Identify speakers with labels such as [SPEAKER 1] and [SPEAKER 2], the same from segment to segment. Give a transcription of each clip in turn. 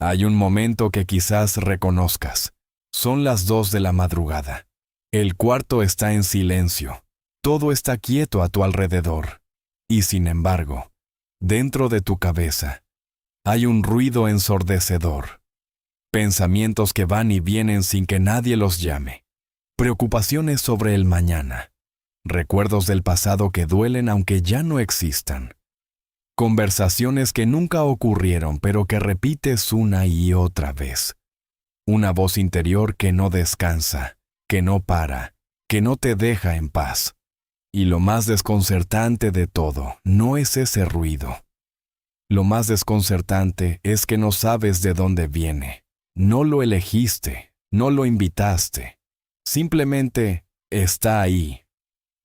[SPEAKER 1] Hay un momento que quizás reconozcas. Son las 2 de la madrugada. El cuarto está en silencio. Todo está quieto a tu alrededor. Y sin embargo, dentro de tu cabeza, hay un ruido ensordecedor. Pensamientos que van y vienen sin que nadie los llame. Preocupaciones sobre el mañana. Recuerdos del pasado que duelen aunque ya no existan. Conversaciones que nunca ocurrieron pero que repites una y otra vez. Una voz interior que no descansa, que no para, que no te deja en paz. Y lo más desconcertante de todo no es ese ruido. Lo más desconcertante es que no sabes de dónde viene. No lo elegiste, no lo invitaste. Simplemente está ahí.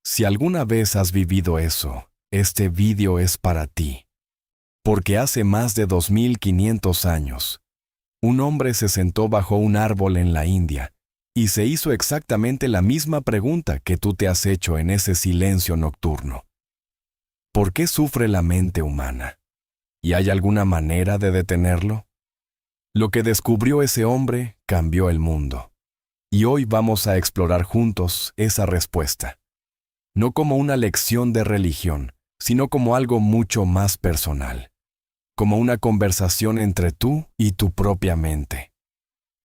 [SPEAKER 1] Si alguna vez has vivido eso, este vídeo es para ti. Porque hace más de 2500 años, un hombre se sentó bajo un árbol en la India y se hizo exactamente la misma pregunta que tú te has hecho en ese silencio nocturno. ¿Por qué sufre la mente humana? ¿Y hay alguna manera de detenerlo? Lo que descubrió ese hombre cambió el mundo. Y hoy vamos a explorar juntos esa respuesta. No como una lección de religión, sino como algo mucho más personal. Como una conversación entre tú y tu propia mente.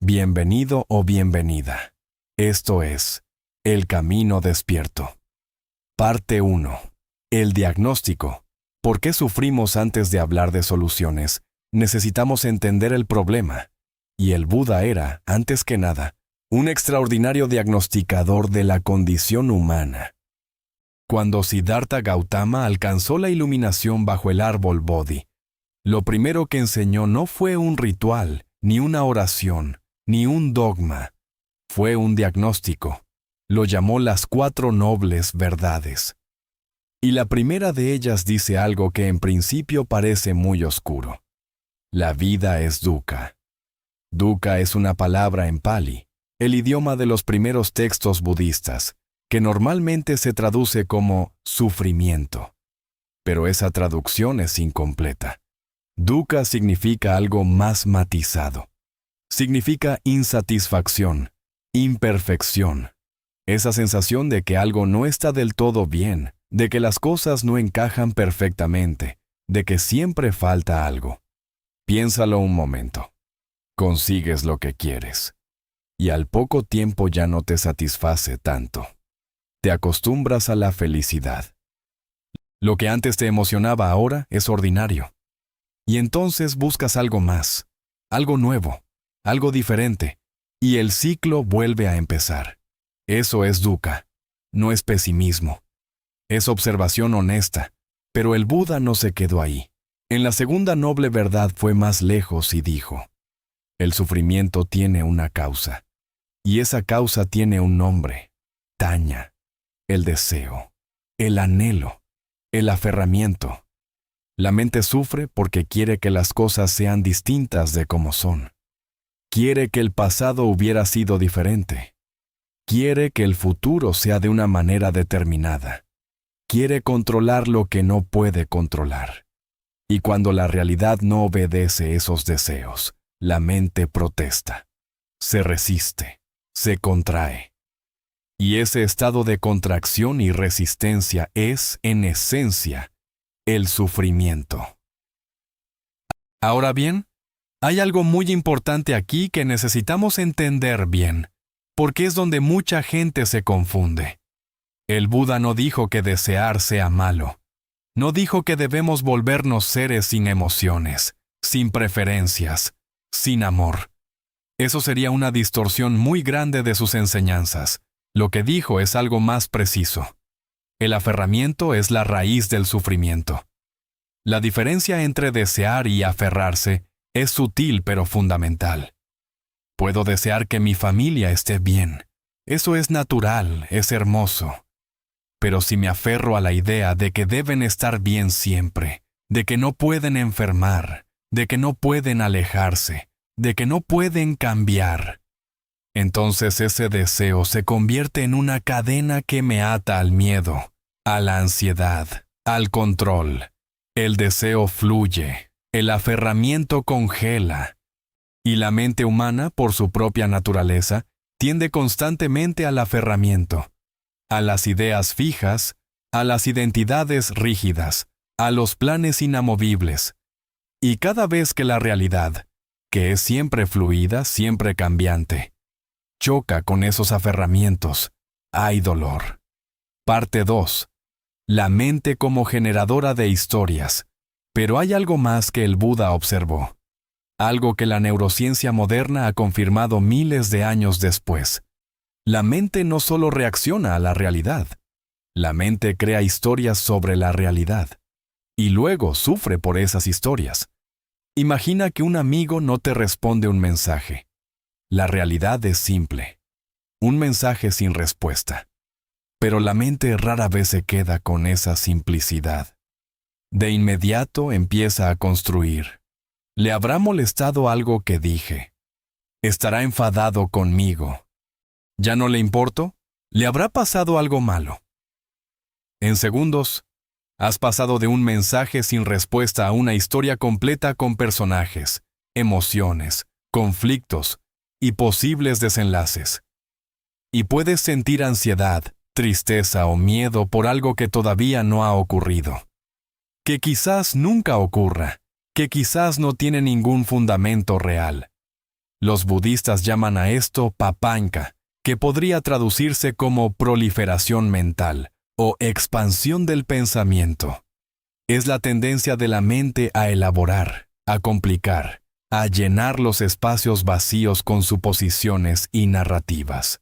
[SPEAKER 1] Bienvenido o bienvenida. Esto es El Camino Despierto. Parte 1. El diagnóstico. ¿Por qué sufrimos antes de hablar de soluciones? Necesitamos entender el problema. Y el Buda era, antes que nada, un extraordinario diagnosticador de la condición humana. Cuando Siddhartha Gautama alcanzó la iluminación bajo el árbol Bodhi, lo primero que enseñó no fue un ritual, ni una oración, ni un dogma. Fue un diagnóstico. Lo llamó las 4 nobles verdades. Y la primera de ellas dice algo que en principio parece muy oscuro. La vida es dukkha. Dukkha es una palabra en Pali, el idioma de los primeros textos budistas, que normalmente se traduce como sufrimiento. Pero esa traducción es incompleta. Dukkha significa algo más matizado. Significa insatisfacción, imperfección. Esa sensación de que algo no está del todo bien, de que las cosas no encajan perfectamente, de que siempre falta algo. Piénsalo un momento. Consigues lo que quieres. Y al poco tiempo ya no te satisface tanto. Te acostumbras a la felicidad. Lo que antes te emocionaba ahora es ordinario. Y entonces buscas algo más, algo nuevo, algo diferente, y el ciclo vuelve a empezar. Eso es dukkha, no es pesimismo. Es observación honesta, pero el Buda no se quedó ahí. En la segunda noble verdad fue más lejos y dijo, el sufrimiento tiene una causa, y esa causa tiene un nombre, taña, el deseo, el anhelo, el aferramiento. La mente sufre porque quiere que las cosas sean distintas de como son. Quiere que el pasado hubiera sido diferente. Quiere que el futuro sea de una manera determinada. Quiere controlar lo que no puede controlar. Y cuando la realidad no obedece esos deseos, la mente protesta. Se resiste, se contrae. Y ese estado de contracción y resistencia es, en esencia, el sufrimiento. Ahora bien, hay algo muy importante aquí que necesitamos entender bien, porque es donde mucha gente se confunde. El Buda no dijo que desear sea malo. No dijo que debemos volvernos seres sin emociones, sin preferencias, sin amor. Eso sería una distorsión muy grande de sus enseñanzas. Lo que dijo es algo más preciso. El aferramiento es la raíz del sufrimiento. La diferencia entre desear y aferrarse es sutil pero fundamental. Puedo desear que mi familia esté bien. Eso es natural, es hermoso. Pero si me aferro a la idea de que deben estar bien siempre, de que no pueden enfermar, de que no pueden alejarse, de que no pueden cambiar, entonces ese deseo se convierte en una cadena que me ata al miedo, a la ansiedad, al control. El deseo fluye, el aferramiento congela, Y la mente humana, por su propia naturaleza, tiende constantemente al aferramiento, a las ideas fijas, a las identidades rígidas, a los planes inamovibles. Y cada vez que la realidad, que es siempre fluida, siempre cambiante, choca con esos aferramientos, hay dolor. Parte 2. La mente como generadora de historias. Pero hay algo más que el Buda observó. Algo que la neurociencia moderna ha confirmado miles de años después. La mente no solo reacciona a la realidad. La mente crea historias sobre la realidad. Y luego sufre por esas historias. Imagina que un amigo no te responde un mensaje. La realidad es simple. Un mensaje sin respuesta. Pero la mente rara vez se queda con esa simplicidad. De inmediato empieza a construir. ¿Le habrá molestado algo que dije? ¿Estará enfadado conmigo? ¿Ya no le importo? ¿Le habrá pasado algo malo? En segundos, has pasado de un mensaje sin respuesta a una historia completa con personajes, emociones, conflictos y posibles desenlaces. Y puedes sentir ansiedad, tristeza o miedo por algo que todavía no ha ocurrido. Que quizás nunca ocurra, que quizás no tiene ningún fundamento real. Los budistas llaman a esto papanca, que podría traducirse como proliferación mental o expansión del pensamiento. Es la tendencia de la mente a elaborar, a complicar, a llenar los espacios vacíos con suposiciones y narrativas.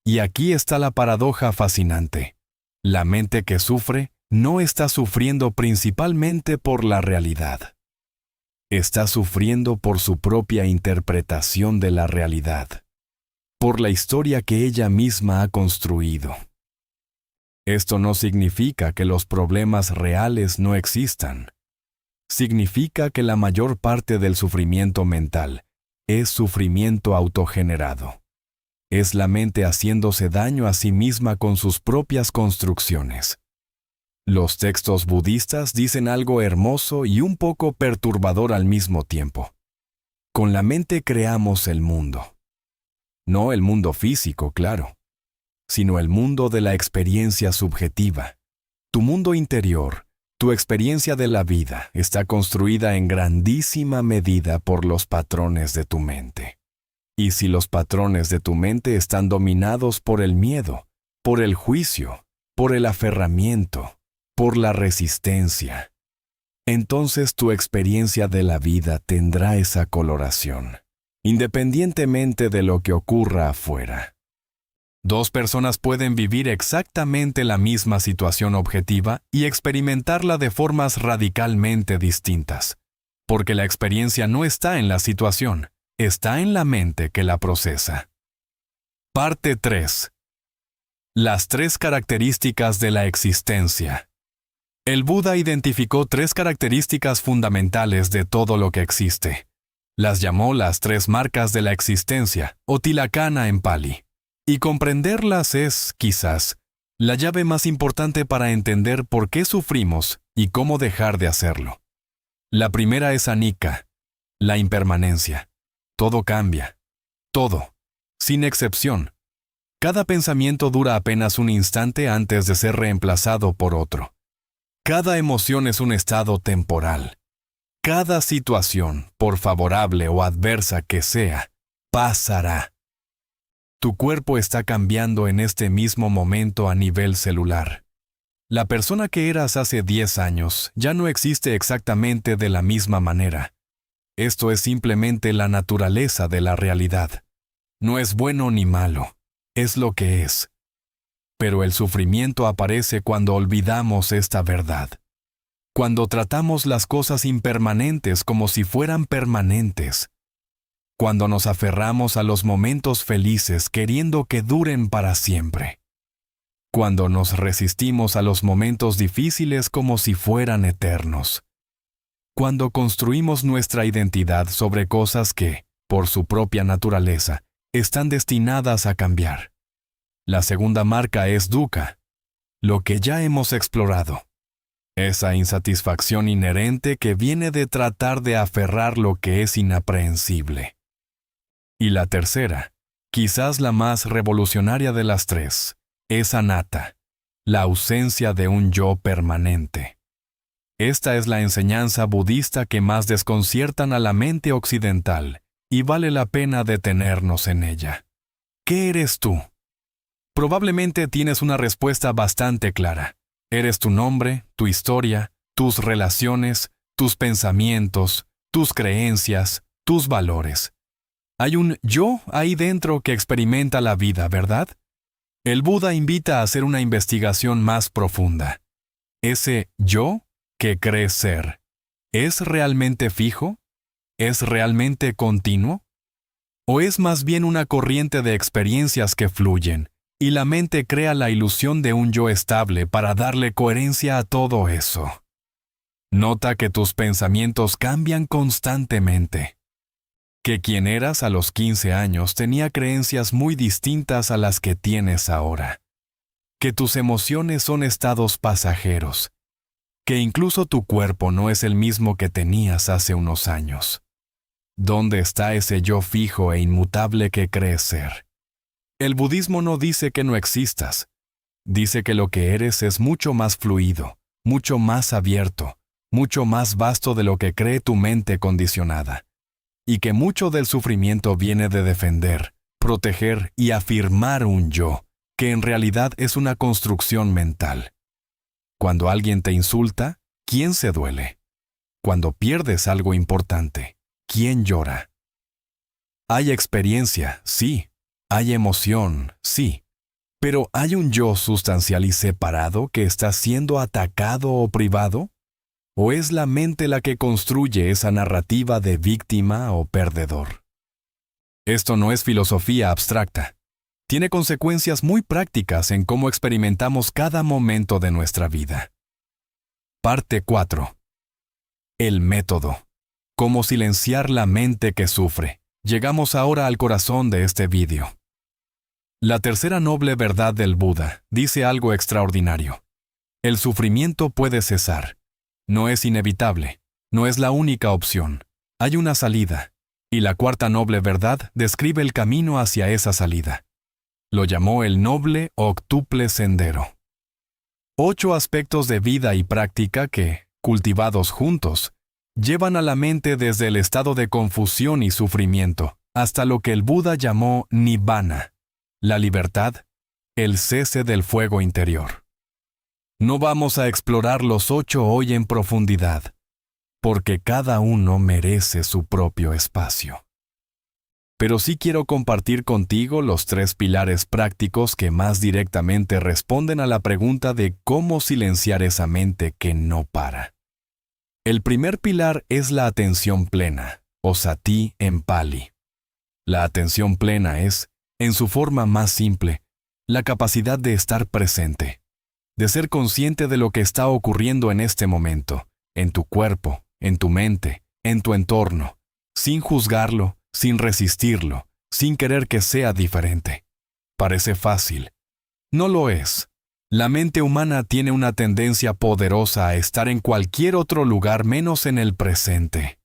[SPEAKER 1] Y aquí está la paradoja fascinante. La mente que sufre no está sufriendo principalmente por la realidad. Está sufriendo por su propia interpretación de la realidad, por la historia que ella misma ha construido. Esto no significa que los problemas reales no existan. Significa que la mayor parte del sufrimiento mental es sufrimiento autogenerado. Es la mente haciéndose daño a sí misma con sus propias construcciones. Los textos budistas dicen algo hermoso y un poco perturbador al mismo tiempo. Con la mente creamos el mundo. No el mundo físico, claro, sino el mundo de la experiencia subjetiva. Tu mundo interior, tu experiencia de la vida, está construida en grandísima medida por los patrones de tu mente. Y si los patrones de tu mente están dominados por el miedo, por el juicio, por el aferramiento, por la resistencia, entonces tu experiencia de la vida tendrá esa coloración, independientemente de lo que ocurra afuera. Dos personas pueden vivir exactamente la misma situación objetiva y experimentarla de formas radicalmente distintas, porque la experiencia no está en la situación, está en la mente que la procesa. Parte 3. Las 3 características de la existencia. El Buda identificó 3 características fundamentales de todo lo que existe. Las llamó las 3 marcas de la existencia, o tilakkhana en pali. Y comprenderlas es, quizás, la llave más importante para entender por qué sufrimos y cómo dejar de hacerlo. La primera es anicca, la impermanencia. Todo cambia. Todo. Sin excepción. Cada pensamiento dura apenas un instante antes de ser reemplazado por otro. Cada emoción es un estado temporal. Cada situación, por favorable o adversa que sea, pasará. Tu cuerpo está cambiando en este mismo momento a nivel celular. La persona que eras hace 10 años ya no existe exactamente de la misma manera. Esto es simplemente la naturaleza de la realidad. No es bueno ni malo, es lo que es. Pero el sufrimiento aparece cuando olvidamos esta verdad. Cuando tratamos las cosas impermanentes como si fueran permanentes. Cuando nos aferramos a los momentos felices queriendo que duren para siempre. Cuando nos resistimos a los momentos difíciles como si fueran eternos. Cuando construimos nuestra identidad sobre cosas que, por su propia naturaleza, están destinadas a cambiar. La segunda marca es dukkha, lo que ya hemos explorado. Esa insatisfacción inherente que viene de tratar de aferrar lo que es inaprehensible. Y la tercera, quizás la más revolucionaria de las tres, es anatta, la ausencia de un yo permanente. Esta es la enseñanza budista que más desconciertan a la mente occidental, y vale la pena detenernos en ella. ¿Qué eres tú? Probablemente tienes una respuesta bastante clara. Eres tu nombre, tu historia, tus relaciones, tus pensamientos, tus creencias, tus valores. Hay un yo ahí dentro que experimenta la vida, ¿verdad? El Buda invita a hacer una investigación más profunda. ¿Ese yo que crees ser es realmente fijo? ¿Es realmente continuo? ¿O es más bien una corriente de experiencias que fluyen, y la mente crea la ilusión de un yo estable para darle coherencia a todo eso? Nota que tus pensamientos cambian constantemente. Que quien eras a los 15 años tenía creencias muy distintas a las que tienes ahora. Que tus emociones son estados pasajeros. Que incluso tu cuerpo no es el mismo que tenías hace unos años. ¿Dónde está ese yo fijo e inmutable que crees ser? El budismo no dice que no existas. Dice que lo que eres es mucho más fluido, mucho más abierto, mucho más vasto de lo que cree tu mente condicionada. Y que mucho del sufrimiento viene de defender, proteger y afirmar un yo, que en realidad es una construcción mental. Cuando alguien te insulta, ¿quién se duele? Cuando pierdes algo importante, ¿quién llora? Hay experiencia, sí. Hay emoción, sí. Pero ¿hay un yo sustancial y separado que está siendo atacado o privado? ¿O es la mente la que construye esa narrativa de víctima o perdedor? Esto no es filosofía abstracta. Tiene consecuencias muy prácticas en cómo experimentamos cada momento de nuestra vida. Parte 4. El método. Cómo silenciar la mente que sufre. Llegamos ahora al corazón de este vídeo. La tercera noble verdad del Buda dice algo extraordinario. El sufrimiento puede cesar. No es inevitable. No es la única opción. Hay una salida. Y la cuarta noble verdad describe el camino hacia esa salida. Lo llamó el noble octuple sendero. 8 aspectos de vida y práctica que, cultivados juntos, llevan a la mente desde el estado de confusión y sufrimiento hasta lo que el Buda llamó nibbana, la libertad, el cese del fuego interior. No vamos a explorar los 8 hoy en profundidad, porque cada uno merece su propio espacio. Pero sí quiero compartir contigo los 3 pilares prácticos que más directamente responden a la pregunta de cómo silenciar esa mente que no para. El primer pilar es la atención plena, o sati en pali. La atención plena es, en su forma más simple, la capacidad de estar presente, de ser consciente de lo que está ocurriendo en este momento, en tu cuerpo, en tu mente, en tu entorno, sin juzgarlo, sin resistirlo, sin querer que sea diferente. Parece fácil. No lo es. La mente humana tiene una tendencia poderosa a estar en cualquier otro lugar menos en el presente,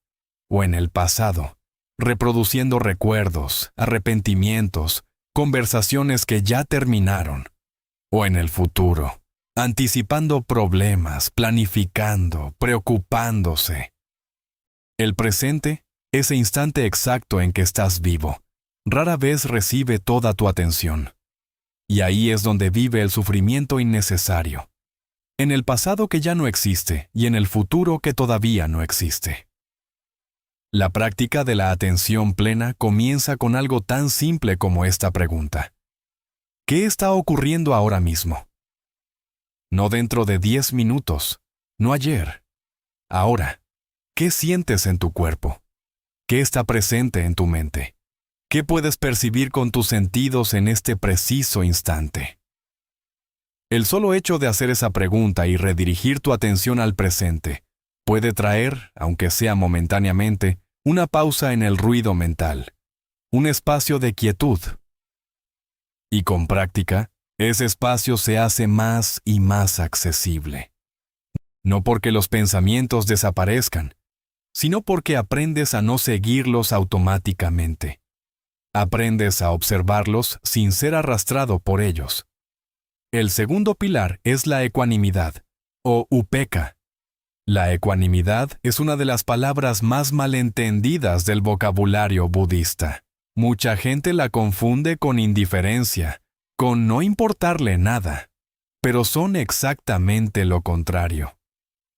[SPEAKER 1] o en el pasado, reproduciendo recuerdos, arrepentimientos, conversaciones que ya terminaron, o en el futuro, anticipando problemas, planificando, preocupándose. El presente, ese instante exacto en que estás vivo, rara vez recibe toda tu atención. Y ahí es donde vive el sufrimiento innecesario. En el pasado que ya no existe y en el futuro que todavía no existe. La práctica de la atención plena comienza con algo tan simple como esta pregunta. ¿Qué está ocurriendo ahora mismo? No dentro de 10 minutos, no ayer. Ahora, ¿qué sientes en tu cuerpo? ¿Qué está presente en tu mente? ¿Qué puedes percibir con tus sentidos en este preciso instante? El solo hecho de hacer esa pregunta y redirigir tu atención al presente puede traer, aunque sea momentáneamente, una pausa en el ruido mental, un espacio de quietud. Y con práctica, ese espacio se hace más y más accesible. No porque los pensamientos desaparezcan, sino porque aprendes a no seguirlos automáticamente. Aprendes a observarlos sin ser arrastrado por ellos. El segundo pilar es la ecuanimidad, o upekkha. La ecuanimidad es una de las palabras más malentendidas del vocabulario budista. Mucha gente la confunde con indiferencia, con no importarle nada, pero son exactamente lo contrario.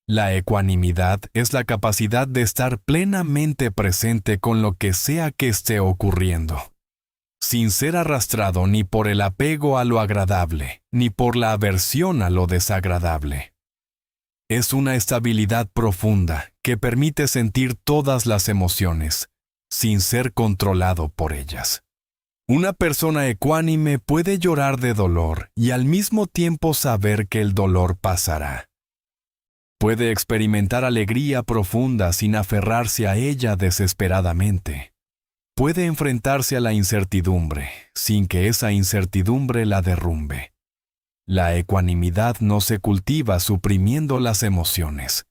[SPEAKER 1] La ecuanimidad es la capacidad de estar plenamente presente con lo que sea que esté ocurriendo, sin ser arrastrado ni por el apego a lo agradable, ni por la aversión a lo desagradable. Es una estabilidad profunda que permite sentir todas las emociones, sin ser controlado por ellas. Una persona ecuánime puede llorar de dolor y al mismo tiempo saber que el dolor pasará. Puede experimentar alegría profunda sin aferrarse a ella desesperadamente. Puede enfrentarse a la incertidumbre sin que esa incertidumbre la derrumbe. La ecuanimidad no se cultiva suprimiendo las emociones.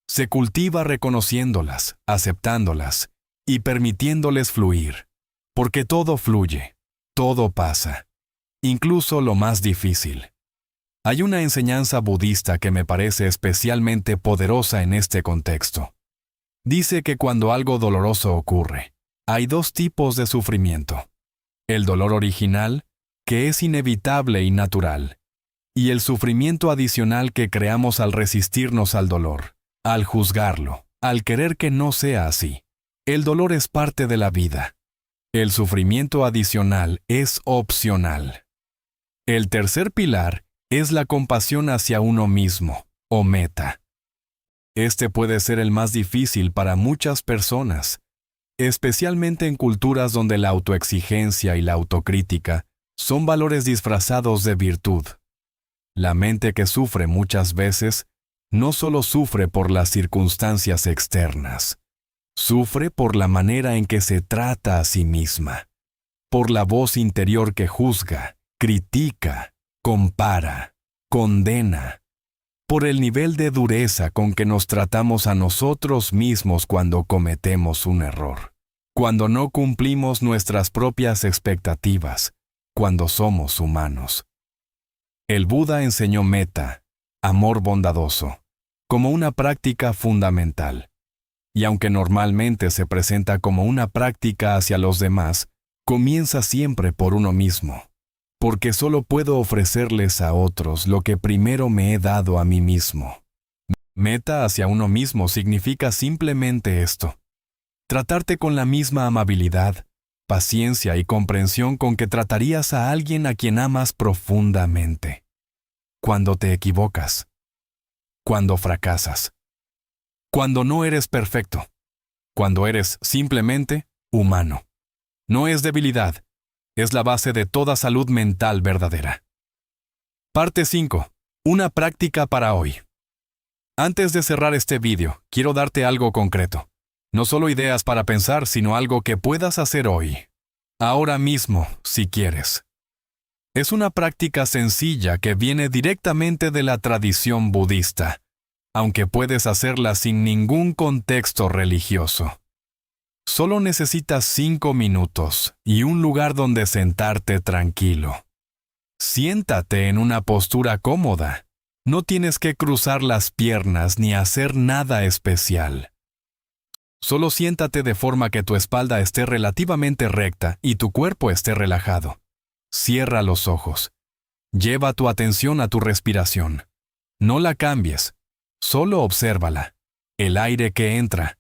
[SPEAKER 1] Se cultiva reconociéndolas, aceptándolas y permitiéndoles fluir, porque todo fluye, todo pasa, incluso lo más difícil. Hay una enseñanza budista que me parece especialmente poderosa en este contexto. Dice que cuando algo doloroso ocurre, hay dos tipos de sufrimiento. El dolor original, que es inevitable y natural, y el sufrimiento adicional que creamos al resistirnos al dolor, al juzgarlo, al querer que no sea así. El dolor es parte de la vida. El sufrimiento adicional es opcional. El tercer pilar es la compasión hacia uno mismo, o metta. Este puede ser el más difícil para muchas personas, especialmente en culturas donde la autoexigencia y la autocrítica son valores disfrazados de virtud. La mente que sufre muchas veces no solo sufre por las circunstancias externas, sufre por la manera en que se trata a sí misma, por la voz interior que juzga, critica, compara, condena, por el nivel de dureza con que nos tratamos a nosotros mismos cuando cometemos un error, cuando no cumplimos nuestras propias expectativas, cuando somos humanos. El Buda enseñó metta, amor bondadoso, como una práctica fundamental. Y aunque normalmente se presenta como una práctica hacia los demás, comienza siempre por uno mismo, porque solo puedo ofrecerles a otros lo que primero me he dado a mí mismo. Metta hacia uno mismo significa simplemente esto: tratarte con la misma amabilidad, paciencia y comprensión con que tratarías a alguien a quien amas profundamente. Cuando te equivocas, cuando fracasas, cuando no eres perfecto, cuando eres simplemente humano. No es debilidad, es la base de toda salud mental verdadera. Parte 5. Una práctica para hoy. Antes de cerrar este vídeo, quiero darte algo concreto. No solo ideas para pensar, sino algo que puedas hacer hoy. Ahora mismo, si quieres. Es una práctica sencilla que viene directamente de la tradición budista, aunque puedes hacerla sin ningún contexto religioso. Solo necesitas 5 minutos y un lugar donde sentarte tranquilo. Siéntate en una postura cómoda. No tienes que cruzar las piernas ni hacer nada especial. Solo siéntate de forma que tu espalda esté relativamente recta y tu cuerpo esté relajado. Cierra los ojos. Lleva tu atención a tu respiración. No la cambies. Solo obsérvala. El aire que entra.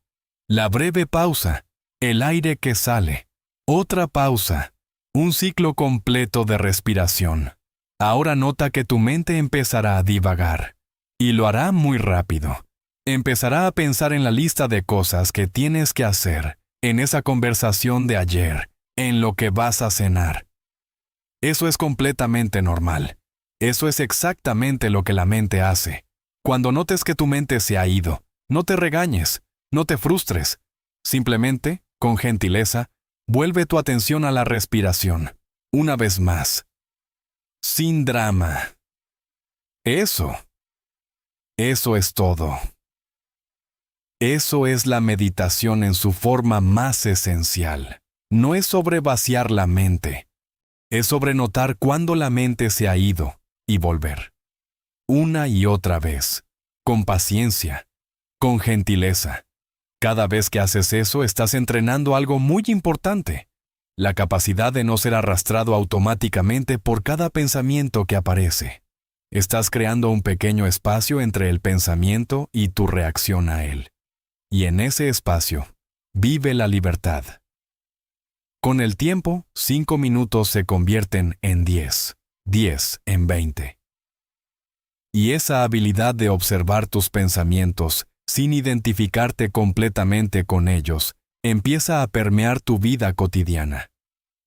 [SPEAKER 1] La breve pausa. El aire que sale. Otra pausa. Un ciclo completo de respiración. Ahora nota que tu mente empezará a divagar. Y lo hará muy rápido. Empezará a pensar en la lista de cosas que tienes que hacer, en esa conversación de ayer, en lo que vas a cenar. Eso es completamente normal. Eso es exactamente lo que la mente hace. Cuando notes que tu mente se ha ido, no te regañes, no te frustres. Simplemente, con gentileza, vuelve tu atención a la respiración, una vez más. Sin drama. Eso es todo. Eso es la meditación en su forma más esencial. no es sobre vaciar la mente, es sobre notar cuándo la mente se ha ido y volver. Una y otra vez, con paciencia, con gentileza. Cada vez que haces eso, estás entrenando algo muy importante, la capacidad de no ser arrastrado automáticamente por cada pensamiento que aparece. Estás creando un pequeño espacio entre el pensamiento y tu reacción a él. Y en ese espacio, vive la libertad. Con el tiempo, 5 minutos se convierten en 10, 10 en 20. Y esa habilidad de observar tus pensamientos sin identificarte completamente con ellos, empieza a permear tu vida cotidiana.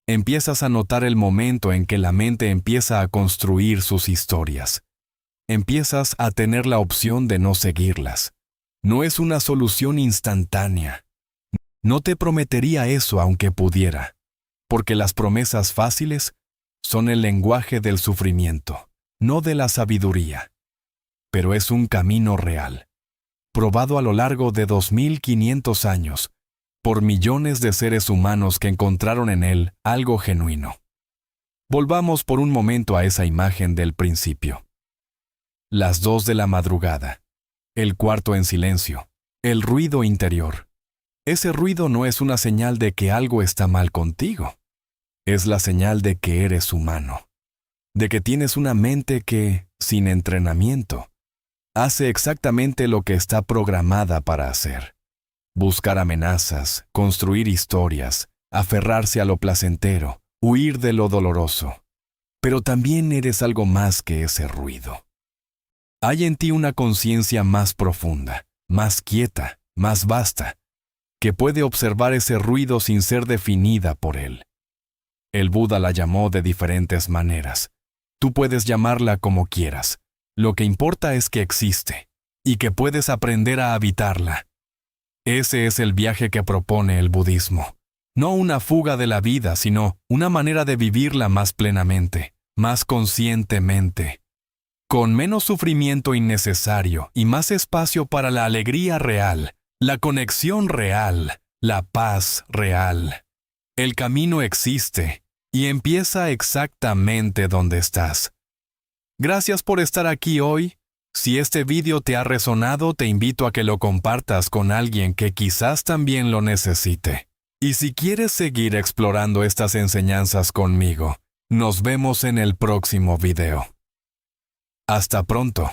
[SPEAKER 1] Empiezas a notar el momento en que la mente empieza a construir sus historias. Empiezas a tener la opción de no seguirlas. No es una solución instantánea. No te prometería eso aunque pudiera, porque las promesas fáciles son el lenguaje del sufrimiento, no de la sabiduría. Pero es un camino real, probado a lo largo de 2500 años, por millones de seres humanos que encontraron en él algo genuino. Volvamos por un momento a esa imagen del principio. Las 2 de la madrugada, el cuarto en silencio, el ruido interior. Ese ruido no es una señal de que algo está mal contigo. Es la señal de que eres humano, de que tienes una mente que, sin entrenamiento, hace exactamente lo que está programada para hacer. Buscar amenazas, construir historias, aferrarse a lo placentero, huir de lo doloroso. Pero también eres algo más que ese ruido. Hay en ti una conciencia más profunda, más quieta, más vasta, que puede observar ese ruido sin ser definida por él. El Buda la llamó de diferentes maneras. Tú puedes llamarla como quieras. Lo que importa es que existe, y que puedes aprender a habitarla. Ese es el viaje que propone el budismo. No una fuga de la vida, sino una manera de vivirla más plenamente, más conscientemente, con menos sufrimiento innecesario y más espacio para la alegría real, la conexión real, la paz real. El camino existe y empieza exactamente donde estás. Gracias por estar aquí hoy. Si este video te ha resonado, te invito a que lo compartas con alguien que quizás también lo necesite. Y si quieres seguir explorando estas enseñanzas conmigo, nos vemos en el próximo video. Hasta pronto.